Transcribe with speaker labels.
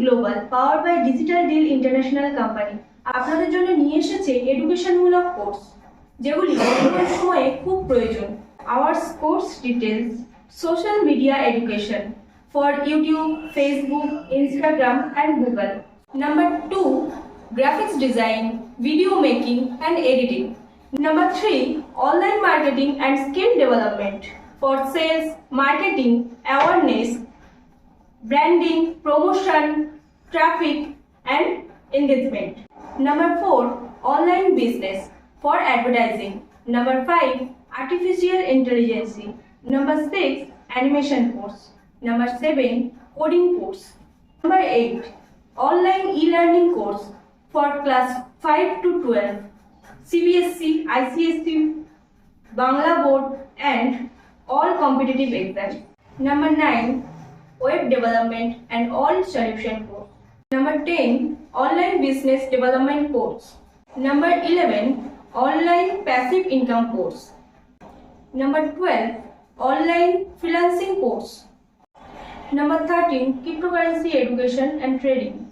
Speaker 1: Global power by digital deal international company আপনাদের জন্য নিয়ে এসেছে এডুকেশনমূলক কোর্স যেগুলি বর্তমান সময়ে খুব প্রয়োজন। Hours course details: social media education for YouTube, Facebook, Instagram and Google. Number 2, graphics design, video making and editing. Number 3, online marketing and skill development for sales, marketing, awareness, branding, promotion, traffic and engagement. Number 4, online business for advertising. Number 5, artificial intelligence. Number 6, animation course. Number 7, coding course. Number 8, online e-learning course for class 5 to 12, CBSE, ICSE, Bangla board and all competitive exams. Number 9, web development and all solution course. Number 10, online business development course. Number 11, online passive income course. Number 12, online freelancing course. Number 13, cryptocurrency education and trading.